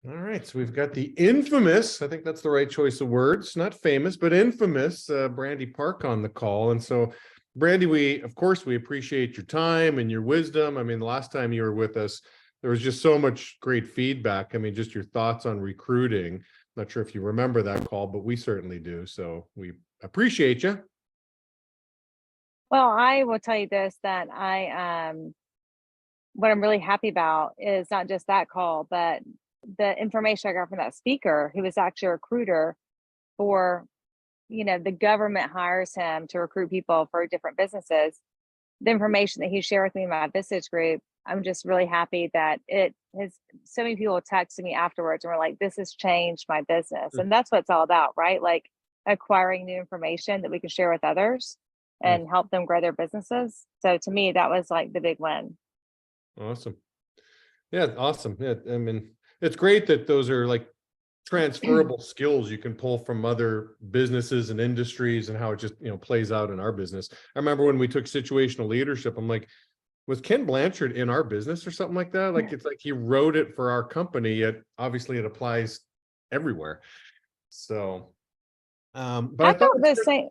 All right, so we've got the infamous, I think that's the right choice of words, not famous, but infamous Brandie Park on the call. And so, Brandie, of course, we appreciate your time and your wisdom. I mean, the last time you were with us, there was just so much great feedback. I mean, just your thoughts on recruiting. Not sure if you remember that call, but we certainly do. So we appreciate you. Well, I will tell you this, that what I'm really happy about is not just that call, but the information I got from that speaker who was actually a recruiter for, the government hires him to recruit people for different businesses. The information that he shared with me in my business group, I'm just really happy that it has. So many people texted me afterwards and were like, this has changed my business. And that's what it's all about, right? Like acquiring new information that we can share with others and help them grow their businesses. So to me, that was like the big win. Awesome. Yeah, awesome. Yeah, I mean, it's great that those are like transferable skills you can pull from other businesses and industries, and how it just plays out in our business. I remember when we took situational leadership, I'm like, was Ken Blanchard in our business or something like that? Like, it's like he wrote it for our company, yet obviously it applies everywhere. So but I thought felt the same.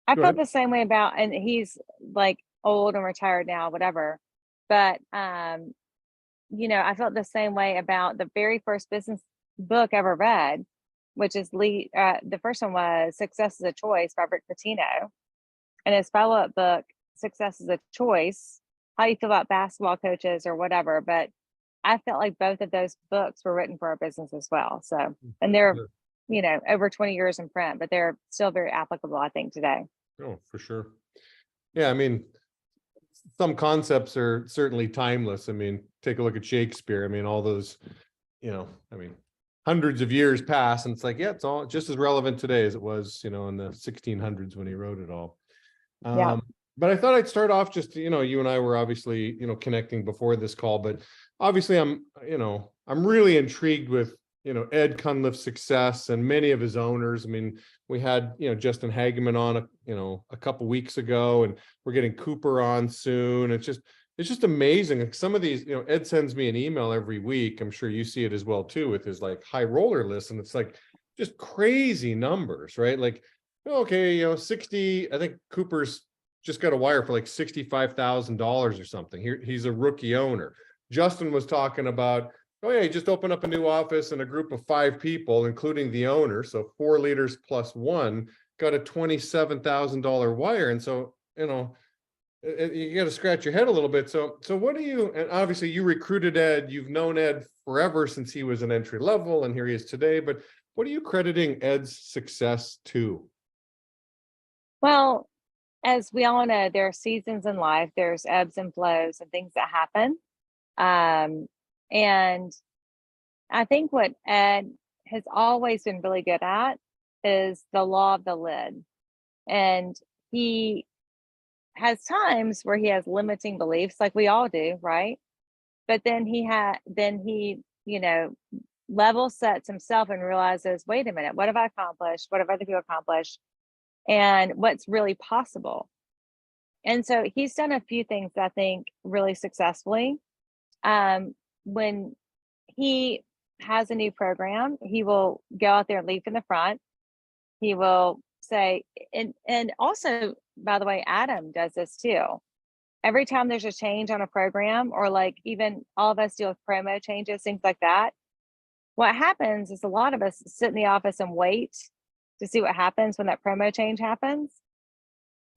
I Go felt ahead. the same way about, and he's like old and retired now, whatever. But I felt the same way about the very first business book I ever read, which is the first one was Success is a Choice by Rick Pitino. And his follow-up book, Success is a Choice, how you feel about basketball coaches or whatever. But I felt like both of those books were written for our business as well. So, and they're, over 20 years in print, but they're still very applicable, I think, today. Oh, for sure. Yeah, I mean, some concepts are certainly timeless. I mean, take a look at Shakespeare. I mean, all those, I mean, hundreds of years pass, and it's like, yeah, it's all just as relevant today as it was, in the 1600s when he wrote it all. Yeah. But I thought I'd start off just, you and I were obviously, connecting before this call, but obviously I'm really intrigued with, Ed Cunliffe's success and many of his owners. I mean, we had, Justin Hageman on, a couple weeks ago, and we're getting Cooper on soon. It's just amazing. Like some of these, Ed sends me an email every week. I'm sure you see it as well too, with his like high roller list. And it's like just crazy numbers, right? Like, okay, 60, I think Cooper's just got a wire for like $65,000 or something. He's a rookie owner. Justin was talking about, oh yeah, he just opened up a new office, and a group of 5 people, including the owner, so 4 leaders plus 1, got a $27,000 wire. And so, you got to scratch your head a little bit. So what do you, and obviously you recruited Ed, you've known Ed forever since he was an entry level, and here he is today, but what are you crediting Ed's success to? Well, as we all know, there are seasons in life, there's ebbs and flows and things that happen. And I think what Ed has always been really good at is the law of the lid. And he has times where he has limiting beliefs, like we all do, right? But then he level sets himself and realizes, wait a minute, what have I accomplished? What have other people accomplished? And what's really possible? And so he's done a few things, I think, really successfully. When he has a new program, he will go out there and lead from the front. He will say, and also, by the way, Adam does this too. Every time there's a change on a program, or like even all of us deal with promo changes, things like that, what happens is a lot of us sit in the office and wait to see what happens when that promo change happens.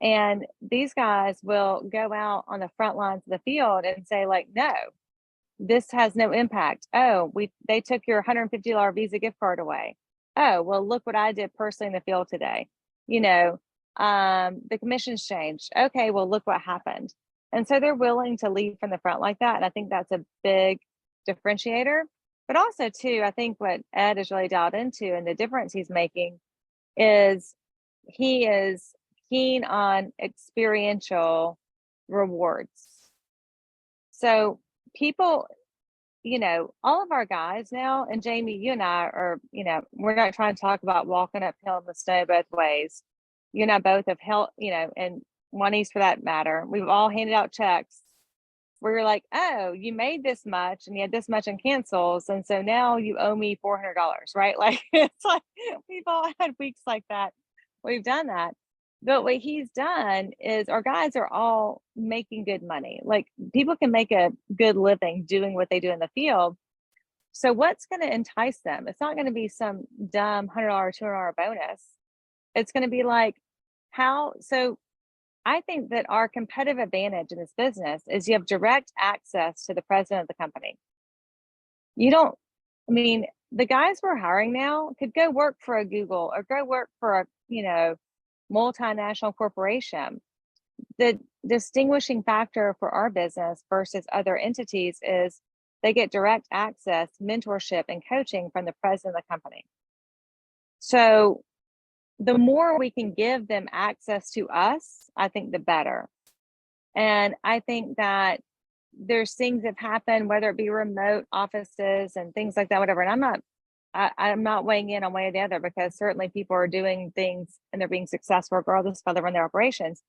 And these guys will go out on the front lines of the field and say, like, no, this has no impact. Oh, they took your $150 Visa gift card away. Oh, well, look what I did personally in the field today. The commissions changed. Okay, well, look what happened. And so they're willing to lead from the front like that. And I think that's a big differentiator. But also, too, I think what Ed is really dialed into, and the difference he's making, is he is keen on experiential rewards. So people, all of our guys now, and Jamie, you and I are, we're not trying to talk about walking uphill in the snow both ways. You and I both have held, and Juanice for that matter, we've all handed out checks where you're like, oh, you made this much and you had this much in cancels. And so now you owe me $400, right? Like, it's like we've all had weeks like that. We've done that. But what he's done is our guys are all making good money. Like, people can make a good living doing what they do in the field. So what's going to entice them? It's not going to be some dumb $100, $200 bonus. It's going to be like, how? So I think that our competitive advantage in this business is you have direct access to the president of the company. You don't, I mean, the guys we're hiring now could go work for a Google or go work for a, multinational corporation. The distinguishing factor for our business versus other entities is they get direct access, mentorship, and coaching from the president of the company. So the more we can give them access to us, I think the better. And I think that there's things that happen, whether it be remote offices and things like that, whatever. And I'm not weighing in on one or the other, because certainly people are doing things and they're being successful regardless of how they run their operations.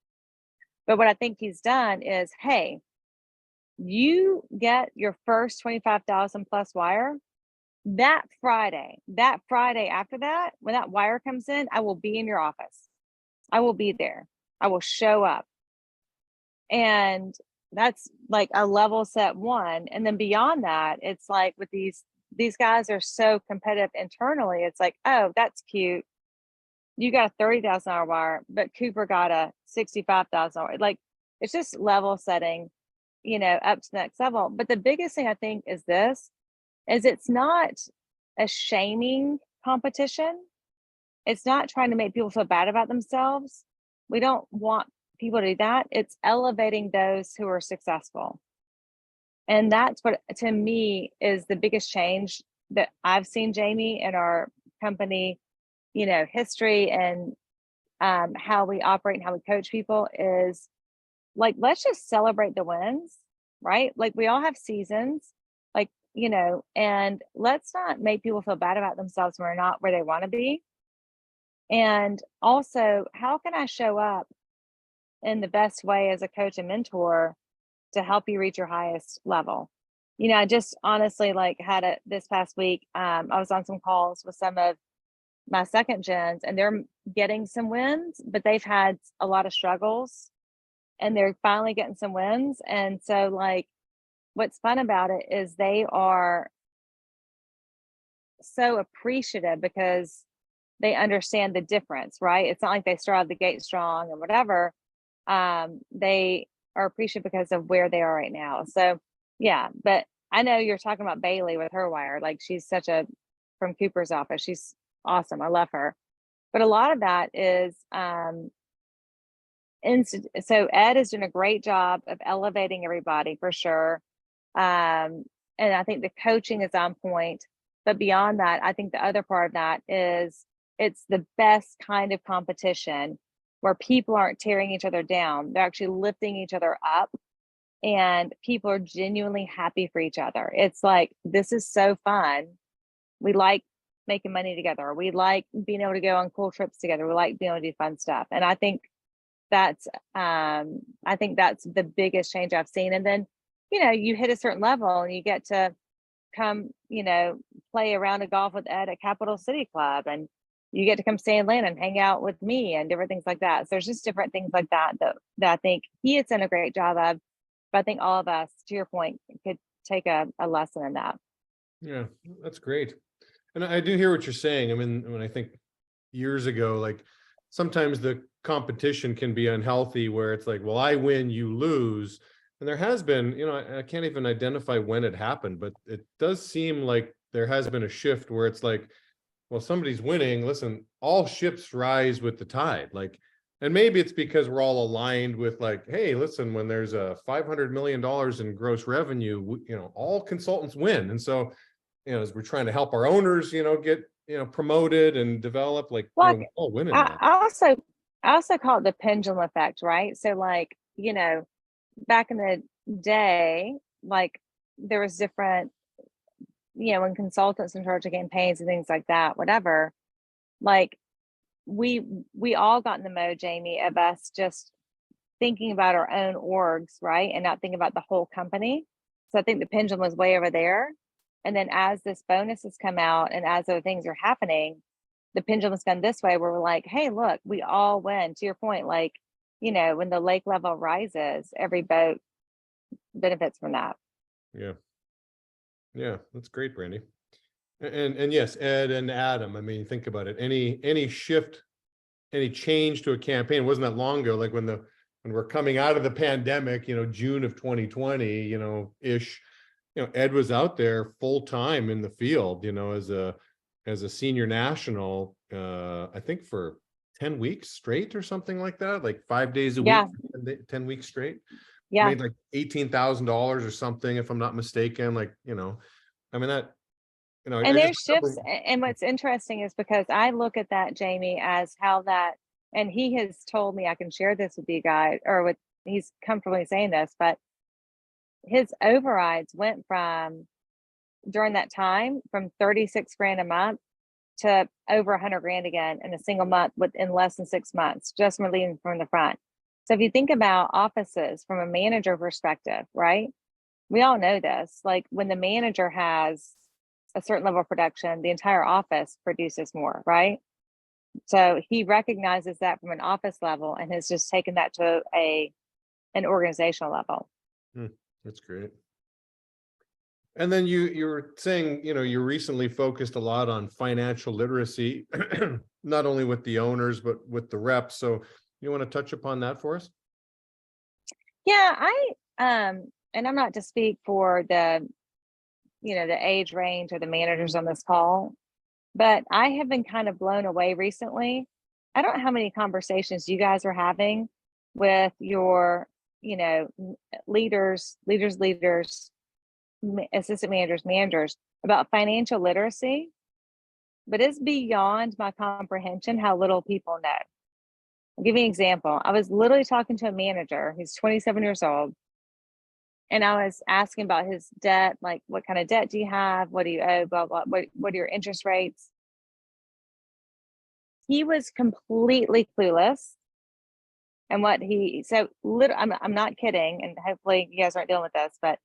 But what I think he's done is, hey, you get your first 25,000 plus wire. That Friday after that, when that wire comes in, I will be in your office. I will be there. I will show up. And that's like a level set one. And then beyond that, it's like with these guys are so competitive internally. It's like, oh, that's cute. You got a $30,000 wire, but Cooper got a $65,000. Like, it's just level setting, up to the next level. But the biggest thing I think is it's not a shaming competition. It's not trying to make people feel bad about themselves. We don't want people to do that. It's elevating those who are successful. And that's what, to me, is the biggest change that I've seen, Jamie, in our company, history and how we operate and how we coach people is like, let's just celebrate the wins, right? Like, we all have seasons, like, and let's not make people feel bad about themselves when we're not where they want to be. And also, how can I show up in the best way as a coach and mentor to help you reach your highest level? I just honestly had it this past week. I was on some calls with some of my second gens, and they're getting some wins, but they've had a lot of struggles and they're finally getting some wins. And so what's fun about it is they are so appreciative because they understand the difference, right? It's not like they start out the gate strong and whatever. They are appreciative because of where they are right now. So yeah, but I know you're talking about Bailey with her wire. Like, she's from Cooper's office. She's awesome. I love her. But a lot of that is, so Ed is doing a great job of elevating everybody for sure. And I think the coaching is on point. But beyond that, I think the other part of that is it's the best kind of competition where people aren't tearing each other down. They're actually lifting each other up, and people are genuinely happy for each other. It's like, this is so fun. We like making money together. We like being able to go on cool trips together. We like being able to do fun stuff. And I think that's the biggest change I've seen. And then, you hit a certain level and you get to come, play a round of golf with Ed at Capital City Club, and you get to come stay in Atlanta and hang out with me and different things like that. So there's just different things like that I think he has done a great job of. But I think all of us, to your point, could take a lesson in that. Yeah, that's great. And I do hear what you're saying. I mean, when I think years ago, sometimes the competition can be unhealthy, where it's like, well, I win, you lose. And there has been, I can't even identify when it happened, but it does seem like there has been a shift where it's like, well, somebody's winning. Listen, all ships rise with the tide. And maybe it's because we're all aligned with hey, listen, when there's a $500 million in gross revenue, all consultants win. And so, as we're trying to help our owners, get, promoted and develop, we're all winning. I also call it the pendulum effect, right? So back in the day, there was different, when consultants in charge of campaigns and things like that, whatever, we all got in the mode, Jamie, of us just thinking about our own orgs, right? And not thinking about the whole company. So I think the pendulum was way over there. And then as this bonus has come out and as other things are happening, the pendulum's gone this way where we're like, hey, look, we all win. To your point, like, you know, when the lake level rises, every boat benefits from that. Yeah. Yeah, that's great, Brandie. And yes, Ed and Adam, I mean, think about it. Any shift, any change to a campaign wasn't that long ago, like when we're coming out of the pandemic, you know, June of 2020, you know, ish, you know, Ed was out there full time in the field, you know, as a senior national, I think for 10 weeks straight or something like that, like 5 days a week, Yeah. 10 weeks straight. Yeah. Made like $18,000 or something, if I'm not mistaken. Like, you know, I mean that, you know, And I just there's shifts. remember, And what's interesting is because I look at that, Jamie, as how that, and he has told me I can share this with you guys, or with, he's comfortably saying this, but his overrides went from, during that time, from 36 grand a month to over 100 grand again in a single month within less than 6 months, just from leading from the front. So if you think about offices from a manager perspective, right? We all know this. Like when the manager has a certain level of production, the entire office produces more, right? So he recognizes that from an office level and has just taken that to an organizational level. that's great. And then you were saying, you know, you recently focused a lot on financial literacy, not only with the owners, but with the reps. So you want to touch upon that for us? Yeah, and I'm not to speak for the, you know, the age range or the managers on this call, but I have been kind of blown away recently. I don't know how many conversations you guys are having with your, you know, leaders, assistant managers about financial literacy, but it's beyond my comprehension how little people know. I'll give you an example. I was literally talking to a manager who's 27 years old, and I was asking about his debt, like what kind of debt do you have? What do you owe? Blah, blah, what are your interest rates? He was completely clueless. And I'm not kidding, and hopefully you guys aren't dealing with this, but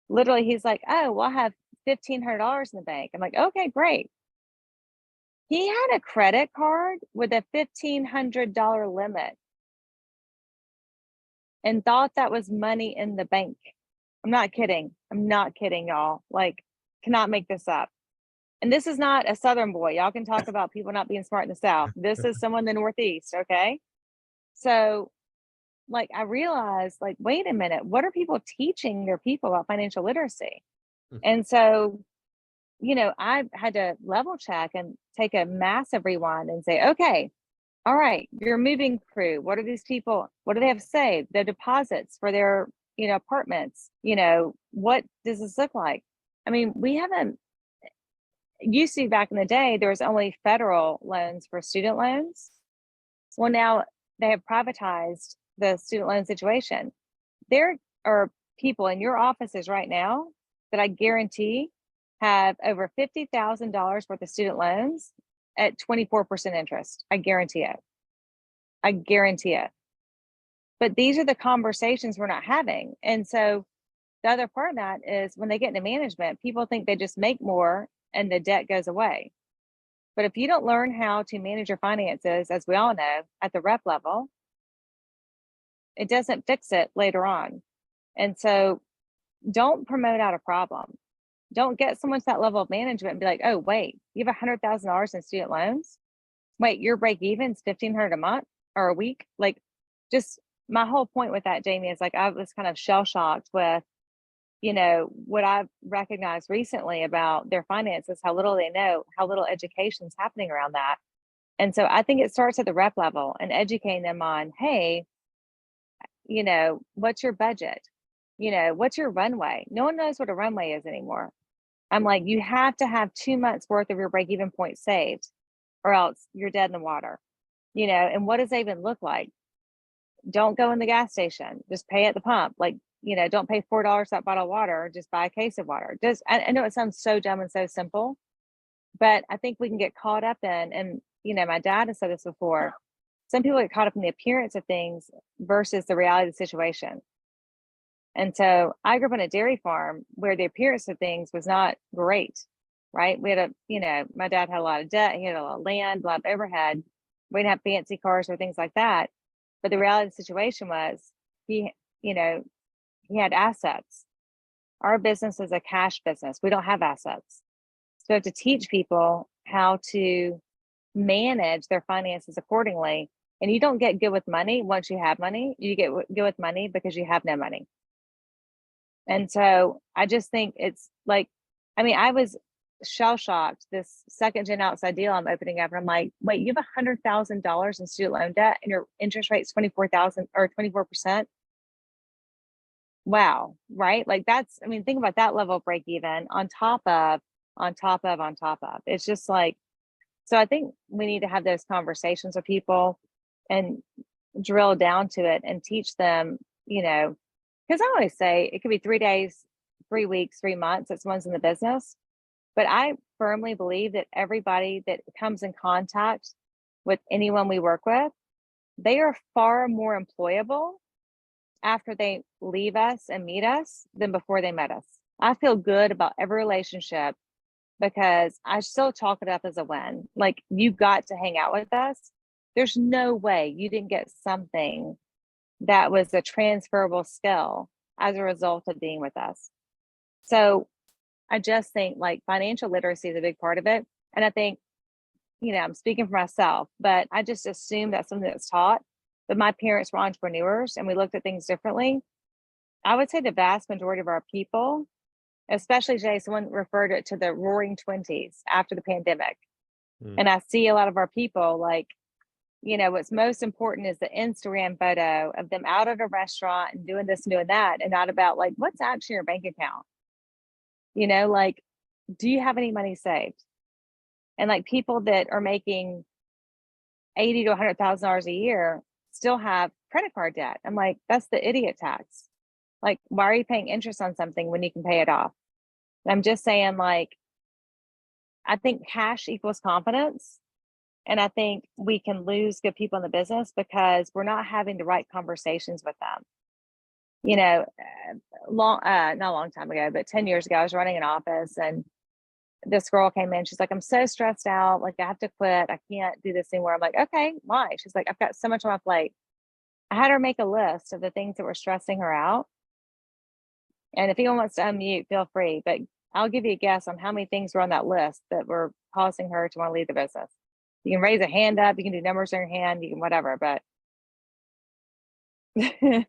literally he's like, oh, well, I have $1,500 in the bank. I'm like, okay, great. He had a credit card with a $1,500 limit and thought that was money in the bank. I'm not kidding, y'all. Like, cannot make this up. And this is not a Southern boy. Y'all can talk about people not being smart in the South. This is someone in the Northeast, okay? So, like, I realized, like, wait a minute, what are people teaching their people about financial literacy? And so, you know, I had to level check and take a massive rewind and say, okay, all right, your moving crew, what are these people, what do they have saved? Their deposits for their, you know, apartments, you know, what does this look like? I mean, we haven't, used to back in the day, there was only federal loans for student loans. Well, now they have privatized the student loan situation. There are people in your offices right now that I guarantee have over $50,000 worth of student loans at 24% interest. I guarantee it. I guarantee it. But these are the conversations we're not having. And so the other part of that is when they get into management, people think they just make more and the debt goes away. But if you don't learn how to manage your finances, as we all know, at the rep level, it doesn't fix it later on. And so don't promote out a problem. Don't get someone to that level of management and be like, oh, wait, you have $100,000 in student loans? Wait, your break even is $1,500 a month or a week? Like, just my whole point with that, Jamie, is like I was kind of shell shocked with, you know, what I've recognized recently about their finances, how little they know, how little education is happening around that. And so I think it starts at the rep level and educating them on, hey, you know, what's your budget? You know, what's your runway? No one knows what a runway is anymore. I'm like, you have to have 2 months worth of your break even point saved or else you're dead in the water, you know. And what does that even look like? Don't go in the gas station, just pay at the pump. Like, you know, don't pay $4 that bottle of water, just buy a case of water. Just, I know it sounds so dumb and so simple, but I think we can get caught up in, and, you know, my dad has said this before, some people get caught up in the appearance of things versus the reality of the situation. And so I grew up on a dairy farm where the appearance of things was not great, right? We had my dad had a lot of debt. He had a lot of land, a lot of overhead. We didn't have fancy cars or things like that. But the reality of the situation was he, he had assets. Our business is a cash business. We don't have assets. So we have to teach people how to manage their finances accordingly. And you don't get good with money once you have money. You get good with money because you have no money. And so I just think it's like, I was shell shocked this second gen outside deal I'm opening up. And I'm like, wait, you have $100,000 in student loan debt and your interest rate is 24,000 or 24%. Wow. Right. Like think about that level of break even on top of. It's just like, so I think we need to have those conversations with people and drill down to it and teach them, because I always say it could be 3 days, 3 weeks, 3 months that someone's in the business. But I firmly believe that everybody that comes in contact with anyone we work with, they are far more employable after they leave us and meet us than before they met us. I feel good about every relationship because I still chalk it up as a win. Like, you got to hang out with us. There's no way you didn't get something that was a transferable skill as a result of being with us. So I just think like financial literacy is a big part of it. And I think, I'm speaking for myself, but I just assume that's something that's taught. But my parents were entrepreneurs and we looked at things differently. I would say the vast majority of our people, especially Jay, someone referred it to the roaring 20s after the pandemic. And I see a lot of our people like, what's most important is the Instagram photo of them out at a restaurant and doing this and doing that, and not about like, what's actually your bank account? Like, do you have any money saved? And like people that are making $80,000 to $100,000 a year still have credit card debt. I'm like, that's the idiot tax. Like, why are you paying interest on something when you can pay it off? And I'm just saying, like, I think cash equals confidence. And I think we can lose good people in the business because we're not having the right conversations with them. Not a long time ago, but 10 years ago, I was running an office and this girl came in. She's like, I'm so stressed out. Like, I have to quit. I can't do this anymore. I'm like, okay, why? She's like, I've got so much on my plate. I had her make a list of the things that were stressing her out. And if anyone wants to unmute, feel free. But I'll give you a guess on how many things were on that list that were causing her to want to leave the business. You can raise a hand up. You can do numbers in your hand. You can whatever. But we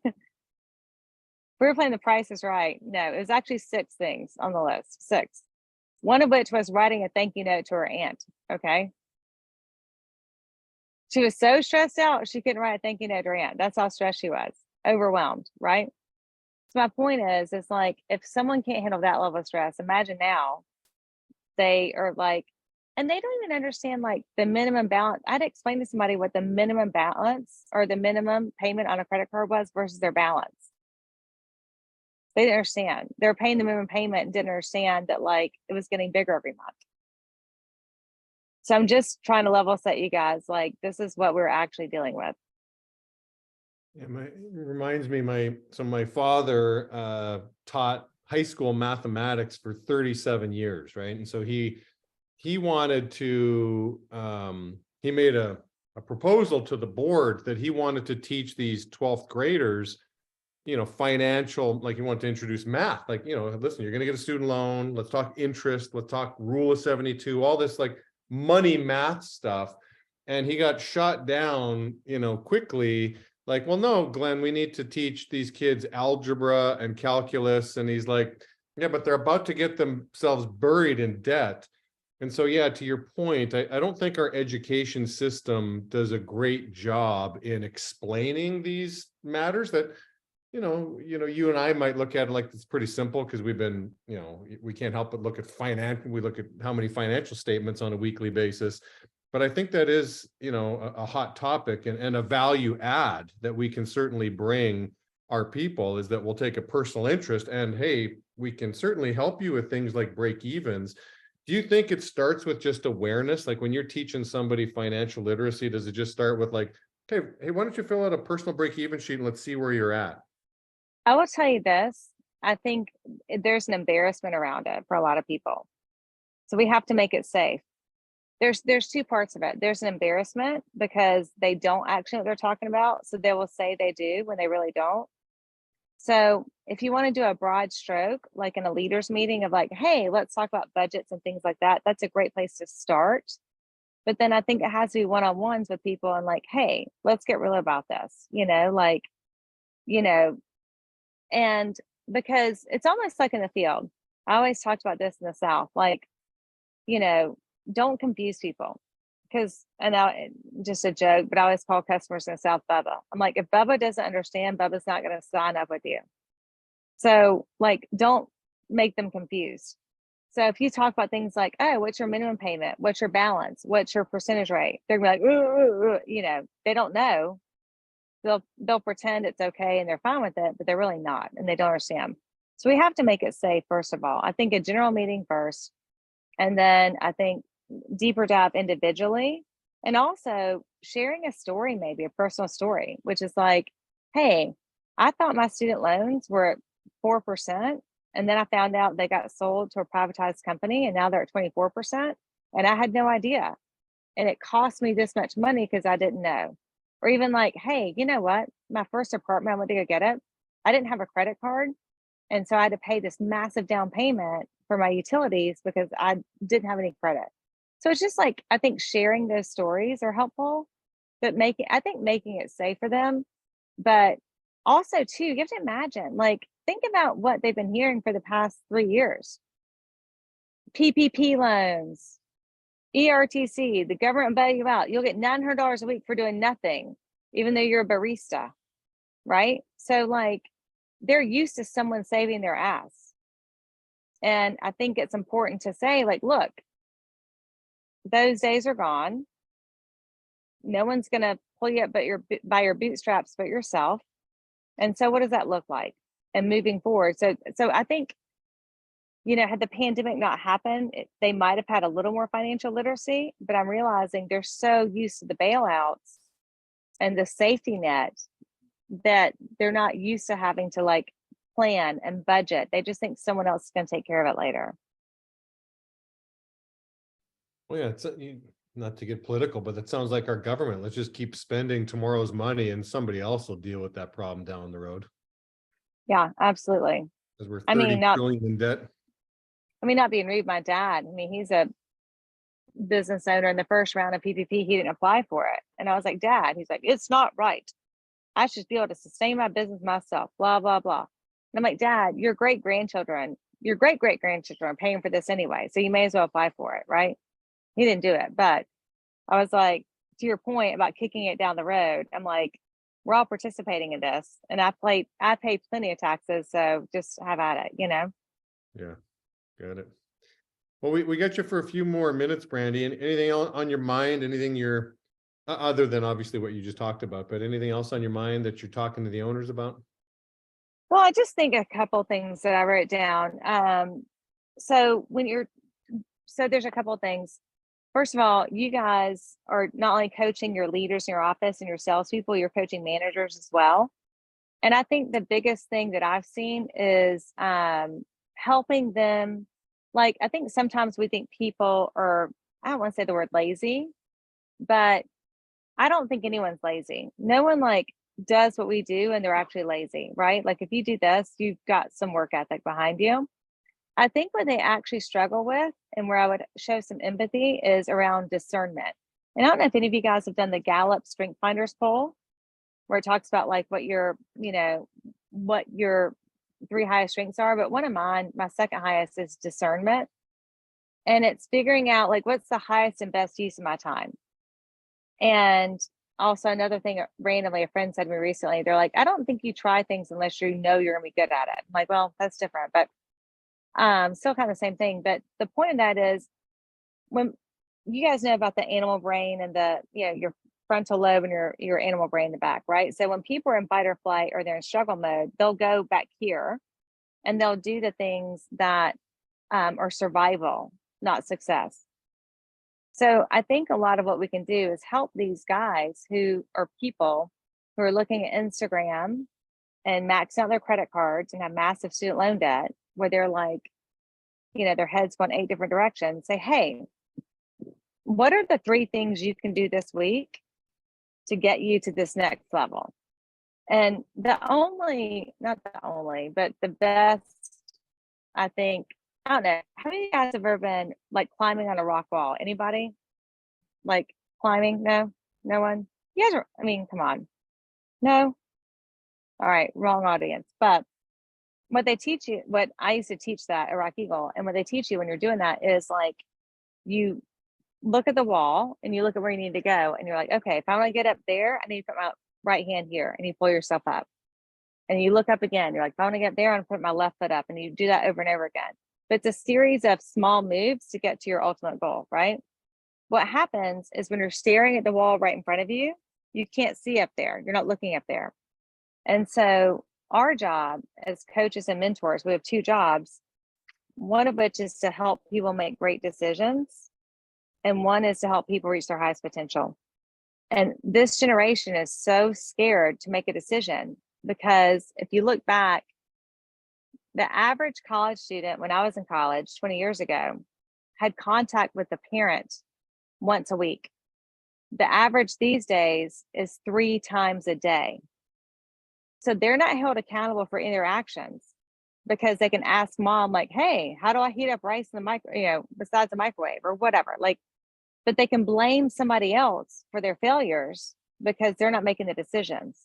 were playing The Price is Right. No, it was actually 6 things on the list. 6. One of which was writing a thank you note to her aunt. Okay. She was so stressed out, she couldn't write a thank you note to her aunt. That's how stressed she was. Overwhelmed, right? So my point is, it's like, if someone can't handle that level of stress, imagine now they are like, and they don't even understand like the minimum balance. I had to explain to somebody what the minimum balance or the minimum payment on a credit card was versus their balance. They didn't understand. They were paying the minimum payment and didn't understand that like it was getting bigger every month. So I'm just trying to level set you guys. Like, this is what we're actually dealing with. Yeah, it reminds me, my father taught high school mathematics for 37 years, right? And so he wanted to, he made a proposal to the board that he wanted to teach these 12th graders, financial, like he wanted to introduce math, like, listen, you're going to get a student loan. Let's talk interest. Let's talk rule of 72, all this like money math stuff. And he got shot down, quickly. Like, well, no, Glenn, we need to teach these kids algebra and calculus. And he's like, yeah, but they're about to get themselves buried in debt. And so, yeah, to your point, I don't think our education system does a great job in explaining these matters that, you and I might look at it like it's pretty simple because we've been, we can't help but look at we look at how many financial statements on a weekly basis. But I think that is, a hot topic and a value add that we can certainly bring our people, is that we'll take a personal interest and, hey, we can certainly help you with things like break evens. Do you think it starts with just awareness? Like when you're teaching somebody financial literacy, does it just start with like, Okay, hey, why don't you fill out a personal break-even sheet and let's see where you're at? I will tell you this, I think there's an embarrassment around it for a lot of people. So we have to make it safe. There's two parts of it. There's an embarrassment because they don't actually know what they're talking about. So they will say they do when they really don't. So if you want to do a broad stroke, like in a leaders meeting of like, hey, let's talk about budgets and things like that, that's a great place to start. But then I think it has to be one-on-ones with people and like, hey, let's get real about this, like, you know, and because it's almost like in the field. I always talked about this in the South, like, you know, don't confuse people. Because, and now just a joke, but I always call customers in the South Bubba. I'm like, if Bubba doesn't understand, Bubba's not going to sign up with you. So, like, don't make them confused. So, if you talk about things like, oh, what's your minimum payment? What's your balance? What's your percentage rate? They're gonna be like, ooh, they don't know. They'll pretend it's okay and they're fine with it, but they're really not, and they don't understand. So, we have to make it safe, first of all. I think a general meeting first, and then I think deeper dive individually, and also sharing a story, maybe a personal story, which is like, hey, I thought my student loans were at 4%. And then I found out they got sold to a privatized company and now they're at 24%. And I had no idea. And it cost me this much money because I didn't know. Or even like, hey, you know what? My first apartment, I went to go get it. I didn't have a credit card. And so I had to pay this massive down payment for my utilities because I didn't have any credit. So it's just like, I think sharing those stories are helpful, but making it safe for them. But also, too, you have to imagine, like, think about what they've been hearing for the past 3 years. PPP loans, ERTC, the government bail you out. You'll get $900 a week for doing nothing, even though you're a barista, right? So, like, they're used to someone saving their ass. And I think it's important to say, like, look, those days are gone. No one's going to pull you up by your bootstraps but yourself. And so what does that look like? And moving forward. So I think, had the pandemic not happened, they might have had a little more financial literacy, but I'm realizing they're so used to the bailouts and the safety net that they're not used to having to like plan and budget. They just think someone else is going to take care of it later. Well, yeah, not to get political, but that sounds like our government. Let's just keep spending tomorrow's money and somebody else will deal with that problem down the road. Yeah, absolutely. Because we're I 30 mean, not trillion in debt. not being rude, my dad, he's a business owner. In the first round of PPP, he didn't apply for it. And I was like, Dad, he's like, it's not right. I should be able to sustain my business myself, blah, blah, blah. And I'm like, Dad, your great grandchildren are paying for this anyway. So you may as well apply for it, right? He didn't do it. But I was like, to your point about kicking it down the road, I'm like, we're all participating in this. And I pay plenty of taxes. So just have at it, Yeah, got it. Well, we got you for a few more minutes, Brandie. And anything else on your mind? Anything you're other than obviously what you just talked about, but anything else on your mind that you're talking to the owners about? Well, I just think a couple things that I wrote down. So there's a couple things. First of all, you guys are not only coaching your leaders in your office and your salespeople, you're coaching managers as well. And I think the biggest thing that I've seen is helping them. Like, I think sometimes we think people are, I don't want to say the word lazy, but I don't think anyone's lazy. No one like does what we do and they're actually lazy, right? Like if you do this, you've got some work ethic behind you. I think what they actually struggle with and where I would show some empathy is around discernment. And I don't know if any of you guys have done the Gallup Strength Finders poll, where it talks about like what your 3 highest strengths are. But one of mine, my second highest, is discernment. And it's figuring out like what's the highest and best use of my time. And also another thing, randomly, a friend said to me recently, they're like, I don't think you try things unless you know you're gonna be good at it. I'm like, well, that's different, but still kind of the same thing. But the point of that is when you guys know about the animal brain and the, your frontal lobe and your animal brain in the back, right? So when people are in fight or flight or they're in struggle mode, they'll go back here and they'll do the things that are survival, not success. So I think a lot of what we can do is help these guys who are people who are looking at Instagram and maxing out their credit cards and have massive student loan debt, where they're like, their head's going 8 different directions. Say, hey, what are the 3 things you can do this week to get you to this next level? And not the only, but the best, I think, I don't know. How many of you guys have ever been like climbing on a rock wall? Anybody? Like climbing? No? No one? You guys are, come on. No? All right, wrong audience. But what they teach you, what I used to teach that at Rock Eagle, and what they teach you when you're doing that is like, you look at the wall and you look at where you need to go, and you're like, okay, if I want to get up there, I need to put my right hand here, and you pull yourself up. And you look up again, you're like, if I want to get there, I'm gonna put my left foot up, and you do that over and over again. But it's a series of small moves to get to your ultimate goal, right? What happens is when you're staring at the wall right in front of you, you can't see up there. You're not looking up there. And so our job as coaches and mentors, we have 2 jobs, one of which is to help people make great decisions, and one is to help people reach their highest potential. And this generation is so scared to make a decision, because if you look back, the average college student when I was in college 20 years ago had contact with the parent once a week. The average these days is 3 times a day. So they're not held accountable for interactions, because they can ask mom, like, hey, how do I heat up rice in the micro, besides the microwave or whatever, like, but they can blame somebody else for their failures because they're not making the decisions.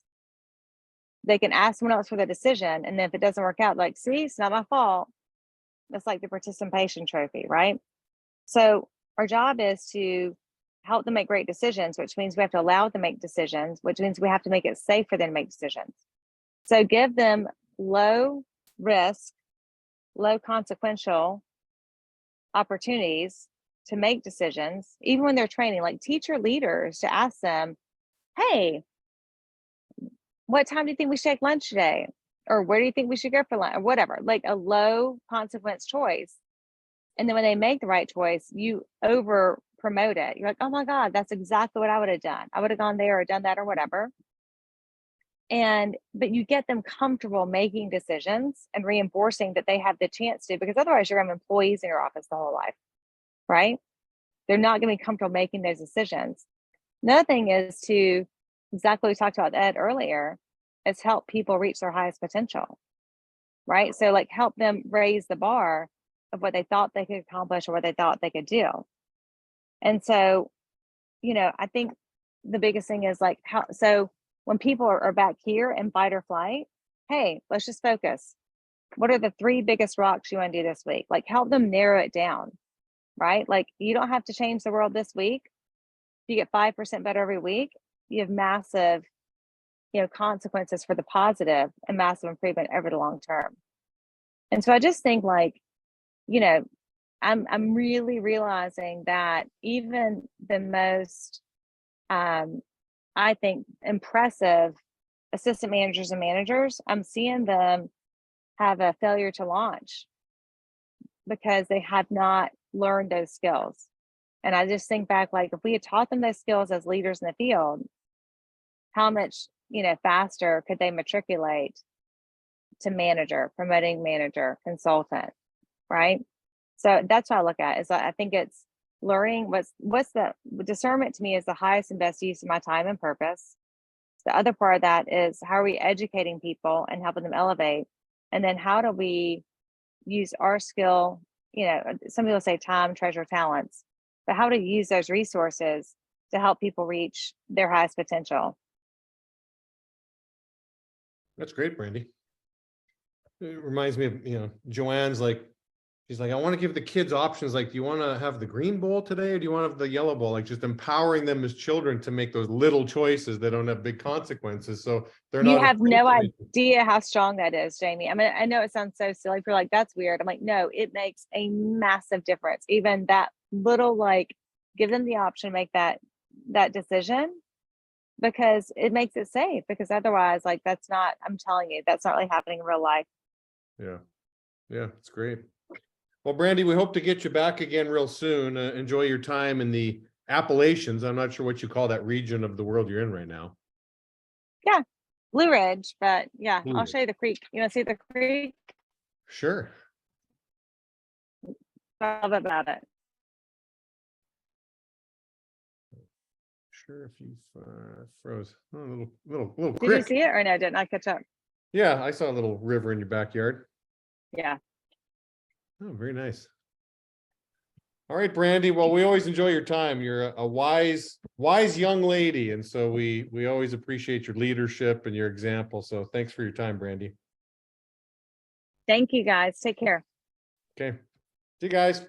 They can ask someone else for the decision, and then if it doesn't work out, like, see, it's not my fault. That's like the participation trophy, right? So our job is to help them make great decisions, which means we have to allow them to make decisions, which means we have to make it safe for them to make decisions. So give them low risk, low consequential opportunities to make decisions, even when they're training, like teacher leaders, to ask them, hey, what time do you think we should take lunch today? Or where do you think we should go for lunch? Or whatever, like a low consequence choice. And then when they make the right choice, you over promote it. You're like, oh my God, that's exactly what I would have done. I would have gone there or done that or whatever. But you get them comfortable making decisions and reinforcing that they have the chance to, because otherwise you're going to have employees in your office the whole life, right? They're not going to be comfortable making those decisions. Another thing is to, exactly what we talked about Ed earlier, is help people reach their highest potential, right? So like help them raise the bar of what they thought they could accomplish or what they thought they could do. And so, I think the biggest thing is like so when people are back here in fight or flight, hey, let's just focus. What are the 3 biggest rocks you want to do this week? Like help them narrow it down, right? Like you don't have to change the world this week. If you get 5% better every week, you have massive, consequences for the positive and massive improvement over the long term. And so I just think like, I'm really realizing that even the most, I think, impressive assistant managers and managers, I'm seeing them have a failure to launch because they have not learned those skills. And I just think back, like if we had taught them those skills as leaders in the field, how much, faster could they matriculate to manager, promoting manager, consultant, right? So that's what I look at, is I think it's learning what's the discernment to me is the highest and best use of my time and purpose. The other part of that is how are we educating people and helping them elevate? And then how do we use our skill? Some people say time, treasure, talents, but how to use those resources to help people reach their highest potential. That's great, Brandie. It reminds me of, Joanne's like, she's like, I want to give the kids options. Like, do you want to have the green bowl today or do you want to have the yellow bowl? Like just empowering them as children to make those little choices that don't have big consequences. So they're not. You have no idea how strong that is, Jamie. I mean, I know it sounds so silly. You're like, that's weird. I'm like, no, it makes a massive difference. Even that little, like, give them the option to make that decision, because it makes it safe. Because otherwise, like, that's not, I'm telling you, that's not really happening in real life. Yeah. Yeah, it's great. Well, Brandie, we hope to get you back again real soon. Enjoy your time in the Appalachians. I'm not sure what you call that region of the world you're in right now. Blue Ridge, but yeah, Blue I'll Ridge. show you the creek. You want to see the creek? Sure. I love about it. Sure. If you froze. Oh, little Did you creek. see it or no? Didn't I catch up? Yeah, I saw a little river in your backyard. Yeah. Oh, very nice. All right, Brandie. Well, we always enjoy your time. You're a wise young lady, and so we always appreciate your leadership and your example. So thanks for your time, Brandie. Thank you guys. Take care. Okay. See you guys.